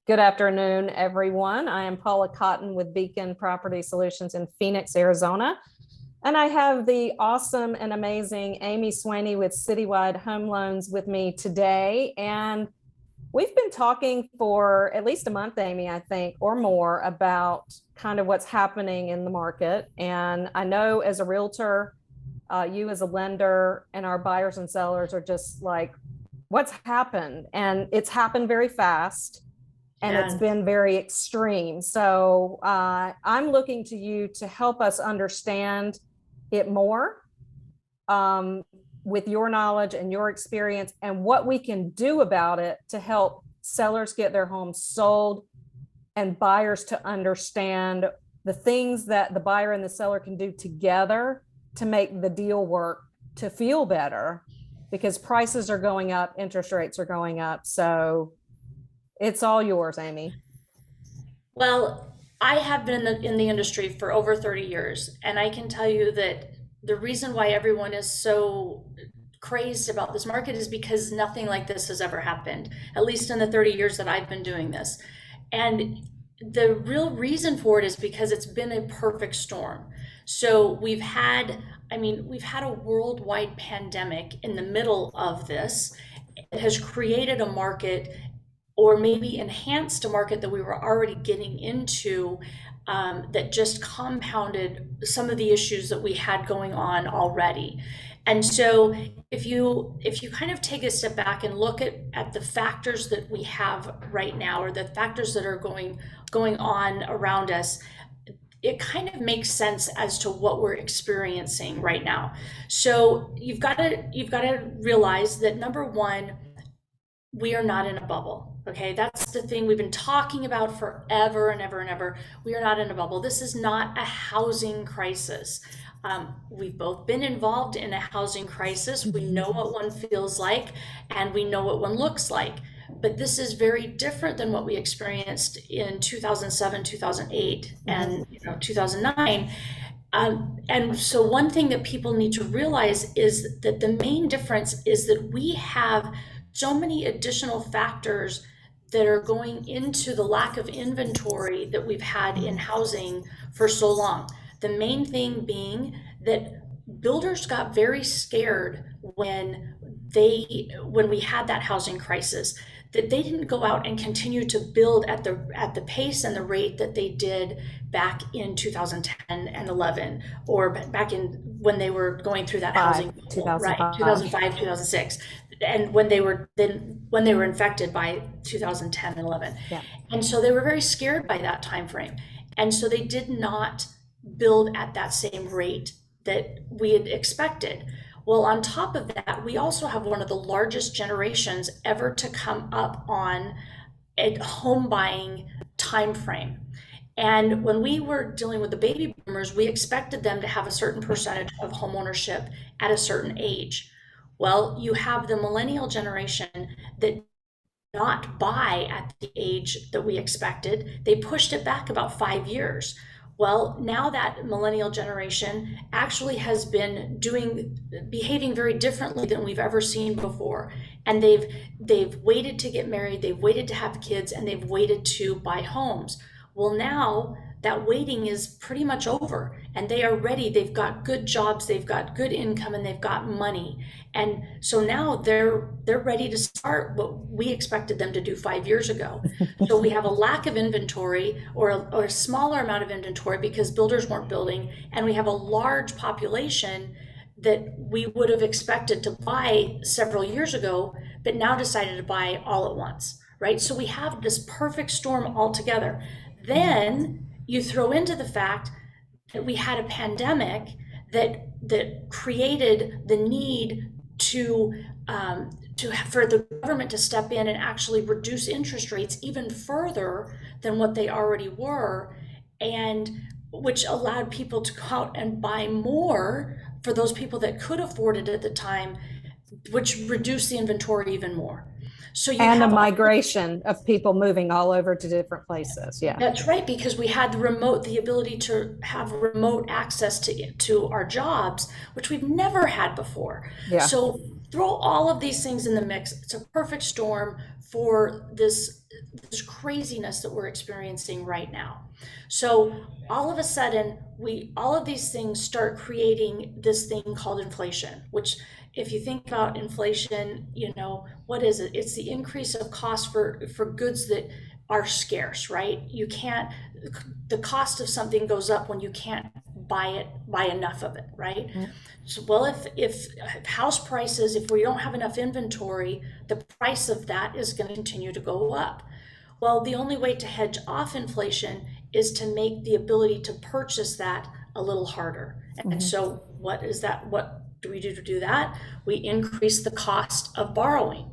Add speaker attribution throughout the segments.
Speaker 1: Good afternoon, everyone. I am Paula Cotton with Beacon Property Solutions in Phoenix, Arizona. And I have the awesome and amazing Amy Swaney with Citywide Home Loans with me today. And we've been talking for at least a month, Amy, I think, or more about kind of what's happening in the market. And I know as a realtor, you as a lender and our buyers and sellers are just like, what's happened? And it's happened very fast and it's been very extreme. So I'm looking to you to help us understand it more with your knowledge and your experience and what we can do about it to help sellers get their homes sold and buyers to understand the things that the buyer and the seller can do together to make the deal work, to feel better, because prices are going up, interest rates are going up. So it's all yours, Amy.
Speaker 2: Well, I have been in the industry for over 30 years, and I can tell you that the reason why everyone is so crazed about this market is because nothing like this has ever happened, at least in the 30 years that I've been doing this. And the real reason for it is because it's been a perfect storm. So we've had a worldwide pandemic in the middle of this. It has created a market or maybe enhanced a market that we were already getting into, that just compounded some of the issues that we had going on already. And so if you kind of take a step back and look at the factors that we have right now, or the factors that are going on around us, it kind of makes sense as to what we're experiencing right now. So you've got to realize that, number one, we are not in a bubble. Okay, that's the thing we've been talking about forever and ever and ever. We are not in a bubble. This is not a housing crisis. We've both been involved in a housing crisis. We know what one feels like and we know what one looks like. But this is very different than what we experienced in 2007, 2008, and 2009. And so one thing that people need to realize is that the main difference is that we have so many additional factors that are going into the lack of inventory that we've had in housing for so long. The main thing being that builders got very scared when we had that housing crisis, that they didn't go out and continue to build at the pace and the rate that they did back in 2010 and 11, or back in when they were going through that housing bubble, right? 2005, 2006, and when they were infected by 2010 and 11.
Speaker 1: Yeah.
Speaker 2: And so they were very scared by that time frame. And so they did not build at that same rate that we had expected. Well, on top of that, we also have one of the largest generations ever to come up on a home buying time frame. And when we were dealing with the baby boomers, we expected them to have a certain percentage of home ownership at a certain age. Well, you have the millennial generation that did not buy at the age that we expected. They pushed it back about 5 years. Well, now that millennial generation actually has been behaving very differently than we've ever seen before. And they've waited to get married, they've waited to have kids, and they've waited to buy homes. Well, now that waiting is pretty much over and they are ready. They've got good jobs, they've got good income, and they've got money. And so now they're ready to start what we expected them to do 5 years ago. So we have a lack of inventory, or a smaller amount of inventory because builders weren't building, and we have a large population that we would have expected to buy several years ago, but now decided to buy all at once, right? So we have this perfect storm altogether. Then you throw into the fact that we had a pandemic that created the need for the government to step in and actually reduce interest rates even further than what they already were, and which allowed people to go out and buy more for those people that could afford it at the time, which reduced the inventory even more. So you
Speaker 1: And a
Speaker 2: have
Speaker 1: migration of people moving all over to different places. Yeah.
Speaker 2: That's right, because we had the ability to have remote access to our jobs, which we've never had before.
Speaker 1: Yeah.
Speaker 2: So throw all of these things in the mix. It's a perfect storm for this craziness that we're experiencing right now. So all of a sudden, all of these things start creating this thing called inflation, which if you think about inflation, what is it? It's the increase of cost for goods that are scarce, right? The cost of something goes up when you can't buy enough of it, right?
Speaker 1: Mm.
Speaker 2: So, well, if house prices, if we don't have enough inventory, the price of that is going to continue to go up. Well, the only way to hedge off inflation is to make the ability to purchase that a little harder. And so what is that? What do we do to do that? We increase the cost of borrowing.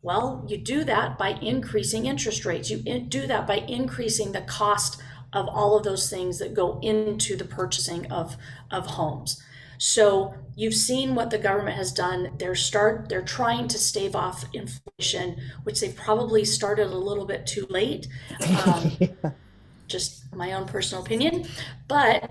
Speaker 2: Well, you do that by increasing interest rates. You do that by increasing the cost of all of those things that go into the purchasing of homes. So you've seen what the government has done. They're trying to stave off inflation, which they've probably started a little bit too late. Just my own personal opinion, but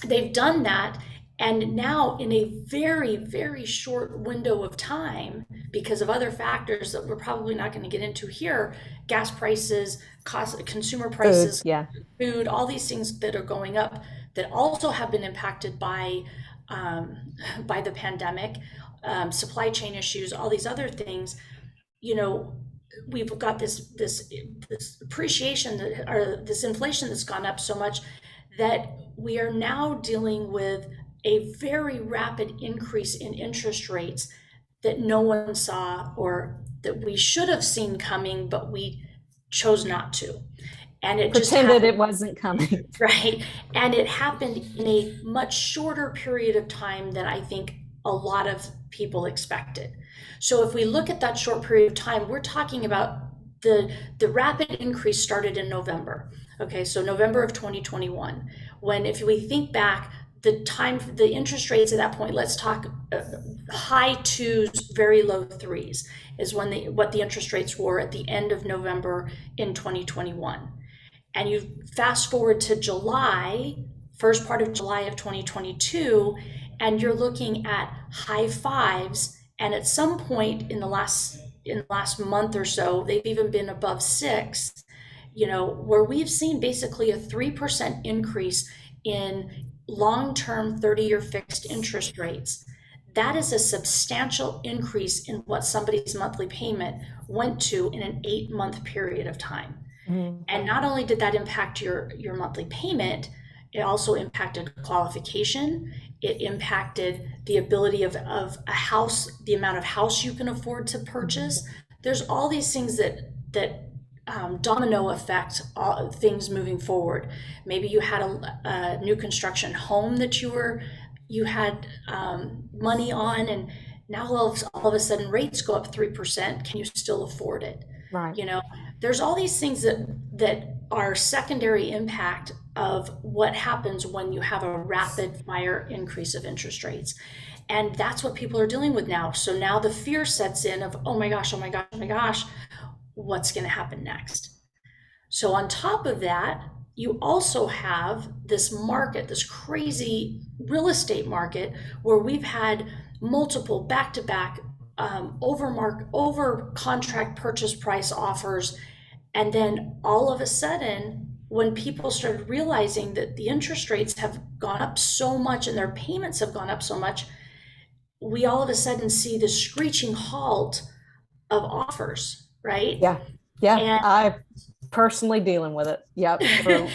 Speaker 2: they've done that. And now in a very, very short window of time, because of other factors that we're probably not going to get into here, gas prices, consumer prices, food, all these things that are going up that also have been impacted by the pandemic, supply chain issues, all these other things, we've got this appreciation or this inflation that's gone up so much that we are now dealing with a very rapid increase in interest rates that no one saw or that we should have seen coming, but we chose not to. And it
Speaker 1: pretended it wasn't coming.
Speaker 2: Right. And it happened in a much shorter period of time than I think a lot of people expected. So if we look at that short period of time, we're talking about the rapid increase started in November. Okay, so November of 2021, when if we think back, the interest rates at that point, let's talk high twos, very low threes, is what the interest rates were at the end of November in 2021. And you fast forward to July, first part of July of 2022, and you're looking at high fives. And at some point in the last month or so, they've even been above 6, where we've seen basically a 3% increase in long-term 30-year fixed interest rates. That is a substantial increase in what somebody's monthly payment went to in an 8-month period of time. And not only did that impact your monthly payment, it also impacted qualification. It impacted the ability of a house, the amount of house you can afford to purchase. There's all these things that domino effect things moving forward. Maybe you had a new construction home that you had money on, and now all of a sudden rates go up 3%. Can you still afford it?
Speaker 1: Right.
Speaker 2: There's all these things that are secondary impact of what happens when you have a rapid fire increase of interest rates. And that's what people are dealing with now. So now the fear sets in of, oh my gosh, oh my gosh, oh my gosh, what's going to happen next? So on top of that, you also have this market, this crazy real estate market, where we've had multiple back-to-back over contract purchase price offers. And then all of a sudden, when people started realizing that the interest rates have gone up so much and their payments have gone up so much, we all of a sudden see the screeching halt of offers, right?
Speaker 1: Yeah. I'm personally dealing with it. Yep.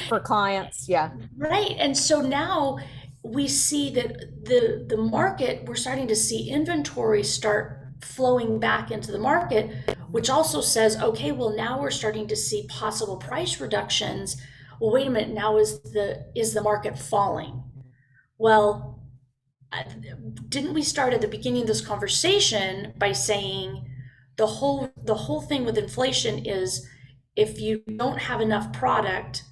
Speaker 1: For clients. Yeah.
Speaker 2: Right. And so now we see that the market, we're starting to see inventory start flowing back into the market, which also says, okay, well, now we're starting to see possible price reductions. Well, wait a minute, now is the market falling? Well, didn't we start at the beginning of this conversation by saying the whole thing with inflation is if you don't have enough product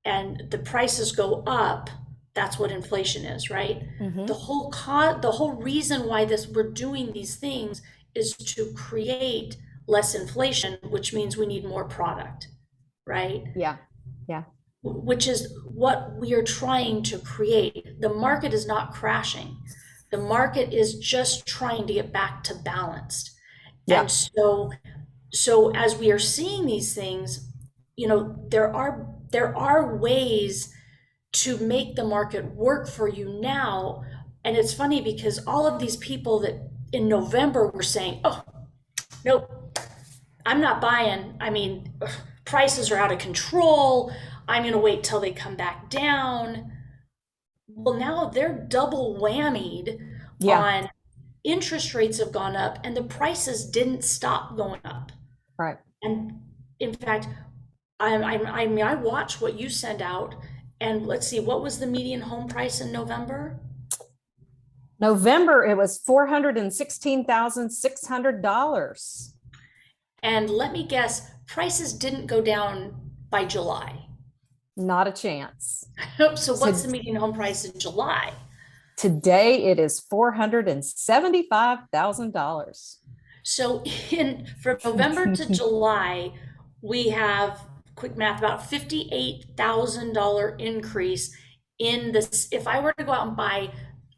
Speaker 2: and the prices go up, that's what inflation is, right? The whole reason why we're doing these things is to create less inflation, which means we need more product, right?
Speaker 1: Yeah.
Speaker 2: Which is what we are trying to create. The market is not crashing. The market is just trying to get back to balanced.
Speaker 1: Yeah.
Speaker 2: And so as we are seeing these things, there are ways to make the market work for you now. And it's funny because all of these people that in November were saying, oh, nope, I'm not buying. I mean, prices are out of control. I'm going to wait till they come back down. Well, now they're double whammied
Speaker 1: Yeah.
Speaker 2: on interest rates have gone up and the prices didn't stop going up.
Speaker 1: Right.
Speaker 2: And in fact, I mean, I watch what you send out, and let's see, what was the median home price in November?
Speaker 1: November, it was $416,600.
Speaker 2: And let me guess, prices didn't go down by July.
Speaker 1: Not a chance.
Speaker 2: So what's the median home price in July?
Speaker 1: Today, it is $475,000.
Speaker 2: So from November to July, we have, quick math, about $58,000 increase in this. If I were to go out and buy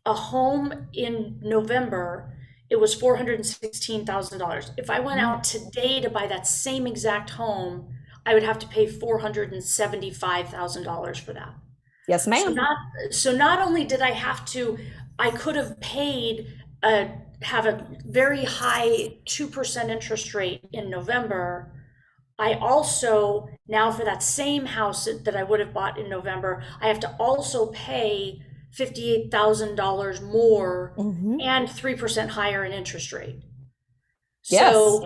Speaker 2: a home in November, it was $416,000. If I went out today to buy that same exact home, I would have to pay $475,000 for that.
Speaker 1: Yes, ma'am.
Speaker 2: So not only did I could have paid have a very high 2% interest rate in November. I also, now for that same house that I would have bought in November, I have to also pay $58,000 more and 3% higher in interest rate.
Speaker 1: Yes.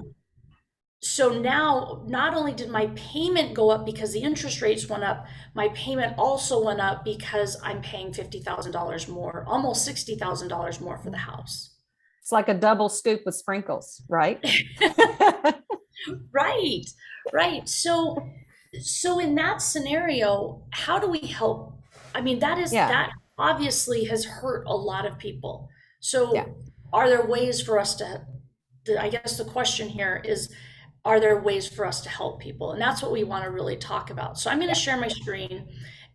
Speaker 2: So now, not only did my payment go up because the interest rates went up, my payment also went up because I'm paying $50,000 more, almost $60,000 more for the house.
Speaker 1: It's like a double scoop with sprinkles, right?
Speaker 2: Right. So in that scenario, how do we help? I mean, that obviously has hurt a lot of people. So are there ways for us I guess the question here is, are there ways for us to help people? And that's what we want to really talk about. So I'm going to share my screen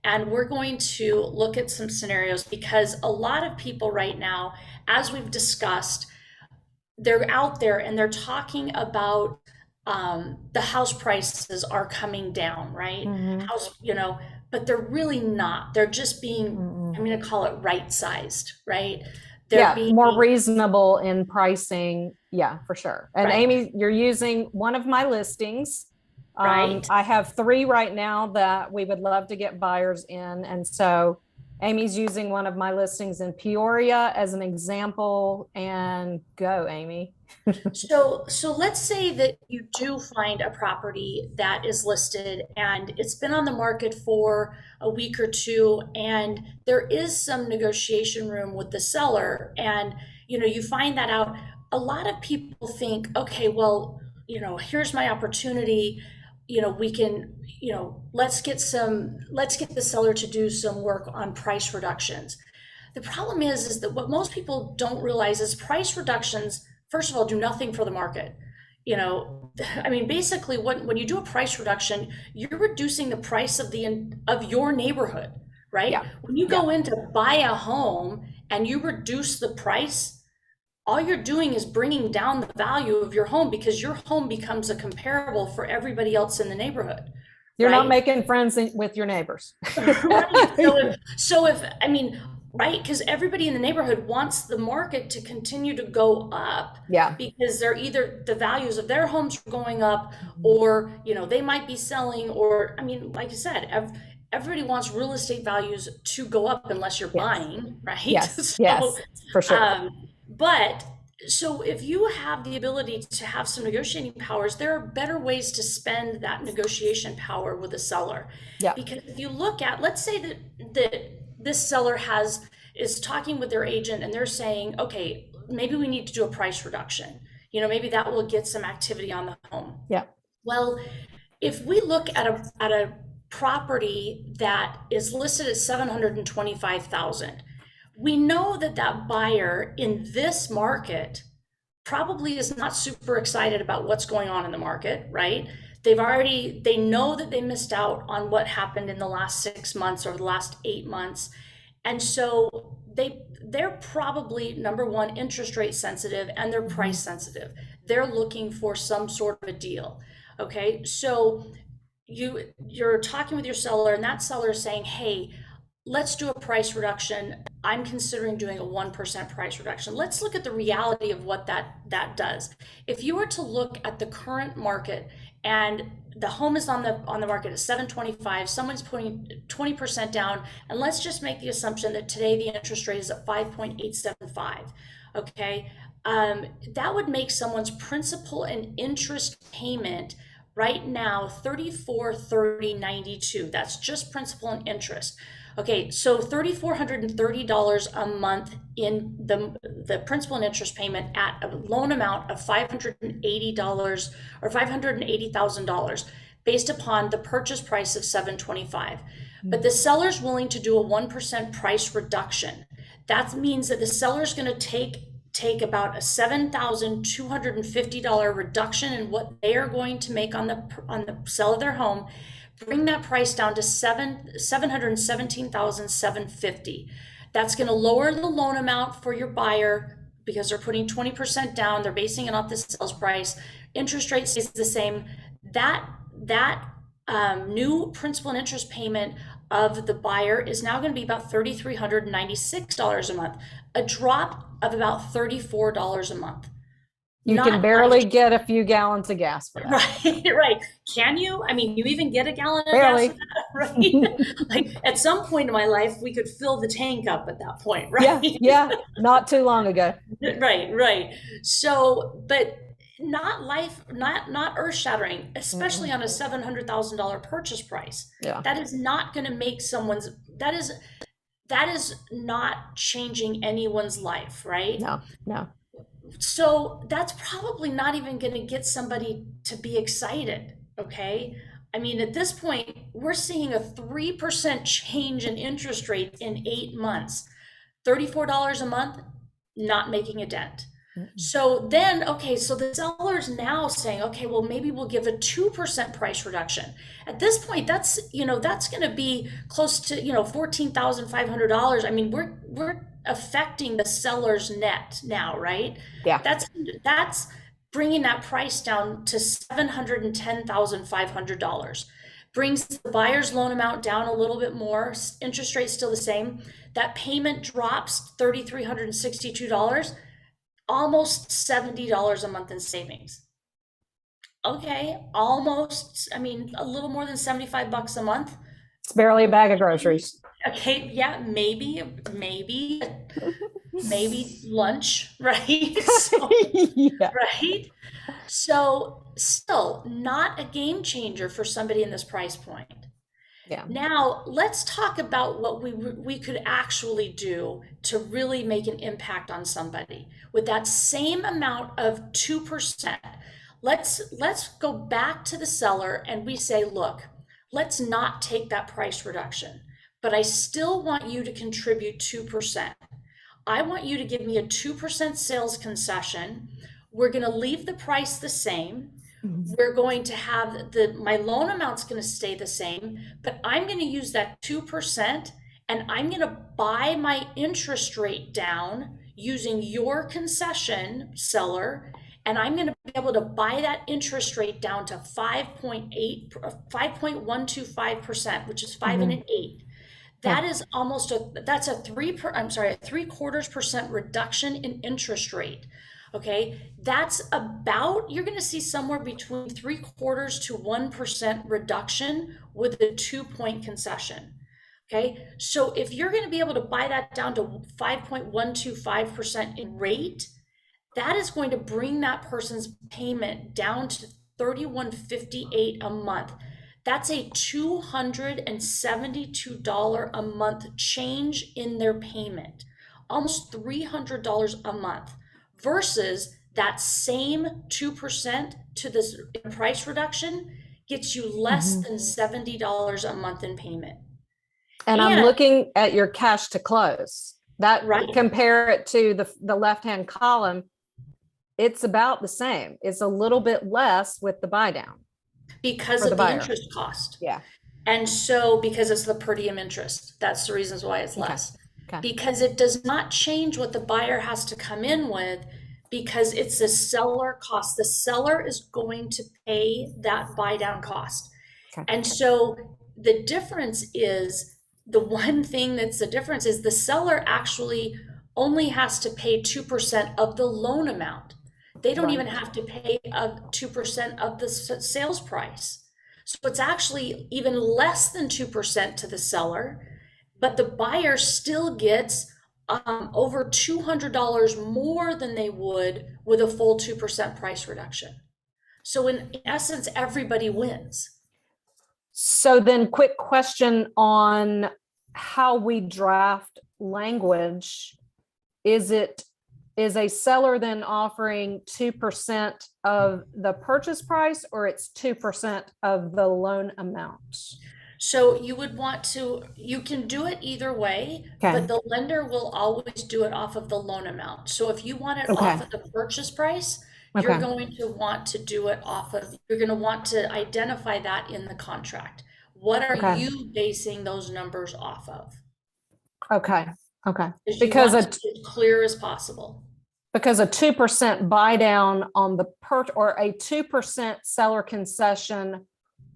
Speaker 2: and we're going to look at some scenarios, because a lot of people right now, as we've discussed, they're out there and they're talking about the house prices are coming down, right? But they're really not. They're just being, I'm going to call it right-sized, right? They're being
Speaker 1: more reasonable in pricing. Yeah, for sure. And Amy, you're using one of my listings.
Speaker 2: Right.
Speaker 1: I have 3 right now that we would love to get buyers in. And so Amy's using one of my listings in Peoria as an example, and go, Amy.
Speaker 2: So let's say that you do find a property that is listed and it's been on the market for a week or two, and there is some negotiation room with the seller, and you find that out. A lot of people think, okay, well, here's my opportunity. We can, let's get the seller to do some work on price reductions. The problem is that what most people don't realize is price reductions, first of all, do nothing for the market. I mean, basically when you do a price reduction, you're reducing the price of your neighborhood, right? Yeah. When you go in to buy a home and you reduce the price, all you're doing is bringing down the value of your home, because your home becomes a comparable for everybody else in the neighborhood.
Speaker 1: You're not making friends with your neighbors.
Speaker 2: Right. Right, because everybody in the neighborhood wants the market to continue to go up. Yeah. Because they're either the values of their homes are going up, or they might be selling, or like you said, everybody wants real estate values to go up unless you're buying, right?
Speaker 1: Yes. Yes, for sure.
Speaker 2: But so if you have the ability to have some negotiating powers, there are better ways to spend that negotiation power with a seller. Yeah. Because if you look at, let's say that this seller is talking with their agent and they're saying, okay, maybe we need to do a price reduction. Maybe that will get some activity on the home. Yeah. Well, if we look at a property that is listed at $725,000, we know that buyer in this market probably is not super excited about what's going on in the market, right? They know that they missed out on what happened in the last 6 months or the last 8 months. And so they're probably, number one, interest rate sensitive, and they're price sensitive. They're looking for some sort of a deal. Okay, so you're talking with your seller, and that seller is saying, hey, let's do a price reduction. I'm considering doing a 1% price reduction. Let's look at the reality of what that does. If you were to look at the current market, and the home is on the market at 725, someone's putting 20% down, and let's just make the assumption that today the interest rate is at 5.875. Okay, that would make someone's principal and interest payment right now $3430.92. That's just principal and interest. Okay, so $3,430 a month in the principal and interest payment at a loan amount of $580 or $580,000 based upon the purchase price of $725. But the seller's willing to do a 1% price reduction. That means that the seller's going to take about a $7,250 reduction in what they are going to make on the sale of their home, bring that price down to $717,750. That's going to lower the loan amount for your buyer because they're putting 20% down. They're basing it off the sales price. Interest rate stays the same. That new principal and interest payment of the buyer is now going to be about $3,396 a month, a drop of about $34 a month.
Speaker 1: You can barely get a few gallons of gas for that.
Speaker 2: Right, right. Can you? I mean, you even get a gallon of
Speaker 1: barely.
Speaker 2: gas for that, right? Like at some point in my life, we could fill the tank up at that point, right?
Speaker 1: Yeah, not too long ago.
Speaker 2: Right. So, but not earth shattering, especially on a $700,000 purchase price.
Speaker 1: Yeah.
Speaker 2: That is not going to make that is not changing anyone's life, right?
Speaker 1: No.
Speaker 2: So that's probably not even going to get somebody to be excited, okay? I mean, at this point, we're seeing a 3% change in interest rates in 8 months. $34 a month, not making a dent. So then, okay, so the seller's now saying, okay, well, maybe we'll give a 2% price reduction. At this point, that's going to be close to, $14,500. I mean, we're affecting the seller's net now, right?
Speaker 1: Yeah.
Speaker 2: That's bringing that price down to $710,500. Brings the buyer's loan amount down a little bit more. Interest rate still the same. That payment drops $3,362. Almost $70 a month in savings. Okay, almost, I mean, a little more than $75 a month.
Speaker 1: It's barely a bag of groceries.
Speaker 2: Okay, yeah, maybe lunch, right? So,
Speaker 1: Yeah.
Speaker 2: right? So still not a game changer for somebody in this price point.
Speaker 1: Yeah.
Speaker 2: Now, let's talk about what we could actually do to really make an impact on somebody. With that same amount of 2%, let's go back to the seller and we say, look, let's not take that price reduction, but I still want you to contribute 2%. I want you to give me a 2% sales concession. We're going to leave the price the same. We're going to have my loan amount's going to stay the same, but I'm going to use that 2% and I'm going to buy my interest rate down using your concession, seller, and I'm going to be able to buy that interest rate down to 5.125%, which is 5 and an 8. That is almost a 3/4% reduction in interest rate. Okay, that's about, you're going to see somewhere between 3/4 to 1% reduction with a 2-point concession. Okay, so if you're going to be able to buy that down to 5.125% in rate, that is going to bring that person's payment down to $3,158 a month. That's a $272 a month change in their payment, almost $300 a month. Versus that same 2% to this price reduction gets you less than $70 a month in payment.
Speaker 1: And I'm looking at your cash to close. That compare it to the left-hand column, it's about the same. It's a little bit less with the buy down.
Speaker 2: Because of the interest cost.
Speaker 1: Yeah.
Speaker 2: And so because it's the per diem interest, that's the reasons why it's less.
Speaker 1: Okay.
Speaker 2: because it does not change what the buyer has to come in with because it's a seller cost. The seller is going to pay that buy down cost.
Speaker 1: Okay.
Speaker 2: And so the difference is the one thing that's the difference is the seller actually only has to pay 2% of the loan amount. They don't even have to pay 2% of the sales price. So it's actually even less than 2% to the seller, but the buyer still gets over $200 more than they would with a full 2% price reduction. So in essence, everybody wins.
Speaker 1: So then quick question on how we draft language. Is a seller then offering 2% of the purchase price, or it's 2% of the loan amount?
Speaker 2: So you would want to, you can do it either way, but the lender will always do it off of the loan amount. So if you want it off of the purchase price, you're going to want to do it off of, you're going to want to identify that in the contract. What are you basing those numbers off of?
Speaker 1: Okay.
Speaker 2: Because it's as clear as possible.
Speaker 1: Because a 2% buy down on the or a 2% seller concession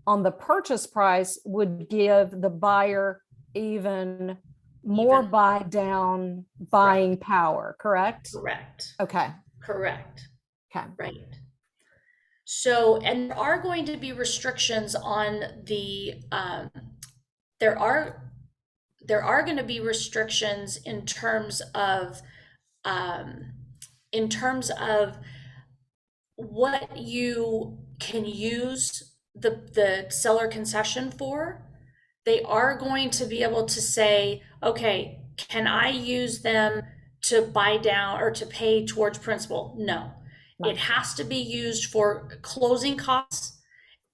Speaker 1: on the purchase price would give the buyer even more buy down buying power, correct?
Speaker 2: Correct.
Speaker 1: Okay.
Speaker 2: Correct.
Speaker 1: Okay.
Speaker 2: Right. So, and there are going to be restrictions on the, there are going to be restrictions in terms of what you can use the seller concession for. They are going to be able to say, okay, can I use them to buy down or to pay towards principal? No. It has to be used for closing costs,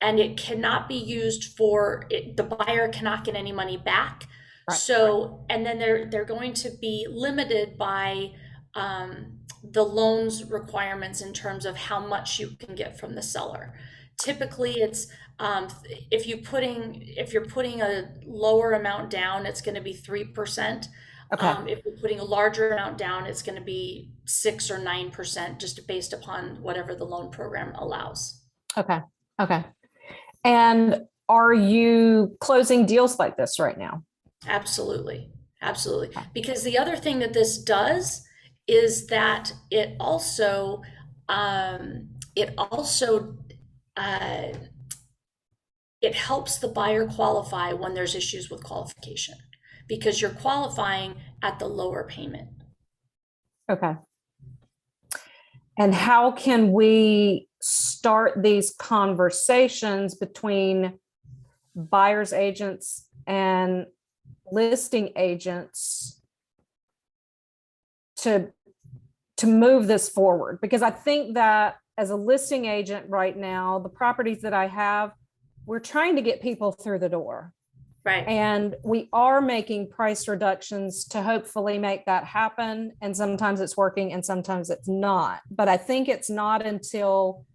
Speaker 2: and it cannot be used for it, the buyer cannot get any money back. So, and then they're going to be limited by the loans requirements in terms of how much you can get from the seller. Typically, it's if you're putting a lower amount down, it's going to be 3%. If you're putting a larger amount down, it's going to be 6 or 9%, just based upon whatever the loan program allows.
Speaker 1: Okay. And are you closing deals like this right now?
Speaker 2: Absolutely. Because the other thing that this does is that it also it helps the buyer qualify when there's issues with qualification, because you're qualifying at the lower payment.
Speaker 1: Okay. And how can we start these conversations between buyer's agents and listing agents to move this forward? Because I think that as a listing agent right now, the properties that I have, we're trying to get people through the door.
Speaker 2: Right.
Speaker 1: And we are making price reductions to hopefully make that happen. And sometimes it's working and sometimes it's not. But I think it's not until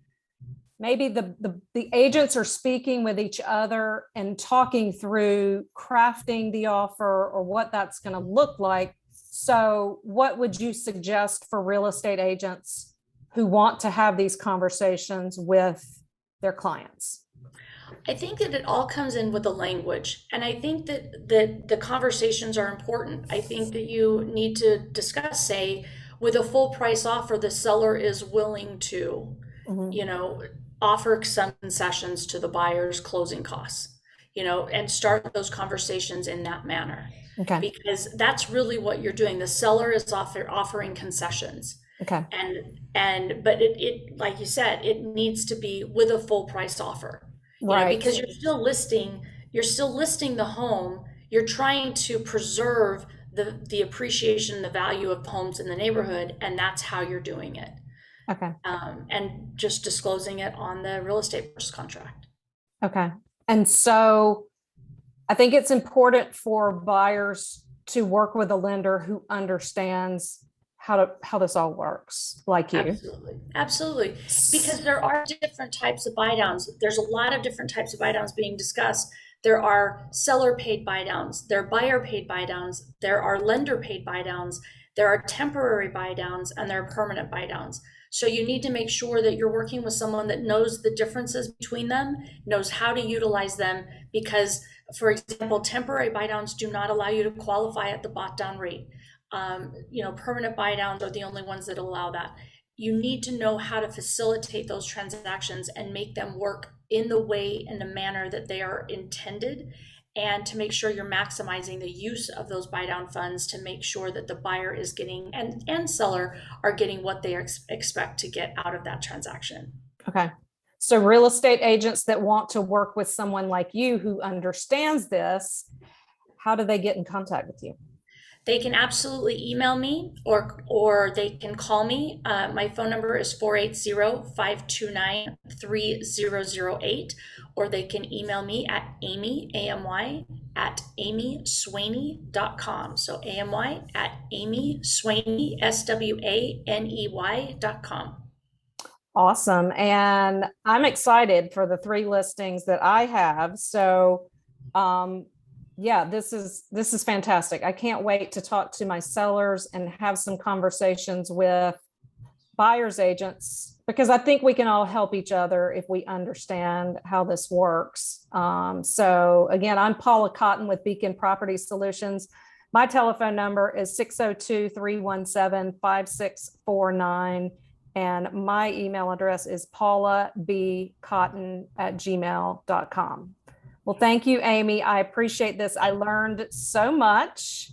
Speaker 1: maybe the agents are speaking with each other and talking through crafting the offer or what that's going to look like. So what would you suggest for real estate agents who want to have these conversations with their clients?
Speaker 2: I think that it all comes in with the language. And I think that the conversations are important. I think that you need to discuss, say, with a full price offer, the seller is willing to, offer some concessions to the buyer's closing costs, and start those conversations in that manner.
Speaker 1: Okay.
Speaker 2: Because that's really what you're doing. The seller is offering concessions.
Speaker 1: Okay.
Speaker 2: But it like you said, it needs to be with a full price offer.
Speaker 1: Right.
Speaker 2: Because you're still listing the home. You're trying to preserve the appreciation, the value of homes in the neighborhood, and that's how you're doing it.
Speaker 1: Okay.
Speaker 2: And just disclosing it on the real estate purchase contract.
Speaker 1: Okay. And so I think it's important for buyers to work with a lender who understands how this all works, like you.
Speaker 2: Absolutely. Because there are different types of buy downs. There's a lot of different types of buy downs being discussed. There are seller paid buy downs, there are buyer paid buy downs, there are lender paid buy downs, there are temporary buy downs, and there are permanent buy downs. So you need to make sure that you're working with someone that knows the differences between them, knows how to utilize them, because, for example, temporary buy downs do not allow you to qualify at the bought down rate. Permanent buy downs are the only ones that allow that. You need to know how to facilitate those transactions and make them work in the way and the manner that they are intended, and to make sure you're maximizing the use of those buy down funds to make sure that the buyer is getting and seller are getting what they expect to get out of that transaction.
Speaker 1: Okay. So real estate agents that want to work with someone like you who understands this, how do they get in contact with you?
Speaker 2: They can absolutely email me or they can call me. My phone number is 480-529-3008, or they can email me at Amy, AMY, at amyswaney.com. So AMY at amyswaney, SWANEY.com.
Speaker 1: Awesome. And I'm excited for the 3 listings that I have. So, yeah, this is fantastic. I can't wait to talk to my sellers and have some conversations with buyers agents, because I think we can all help each other if we understand how this works. So again, I'm Paula Cotton with Beacon Property Solutions. My telephone number is 602-317-5649. And my email address is paulabcotton@gmail.com. Well, thank you, Amy. I appreciate this. I learned so much,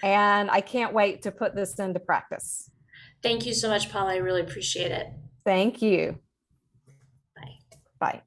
Speaker 1: and I can't wait to put this into practice.
Speaker 2: Thank you so much, Paula. I really appreciate it.
Speaker 1: Thank you.
Speaker 2: Bye.
Speaker 1: Bye.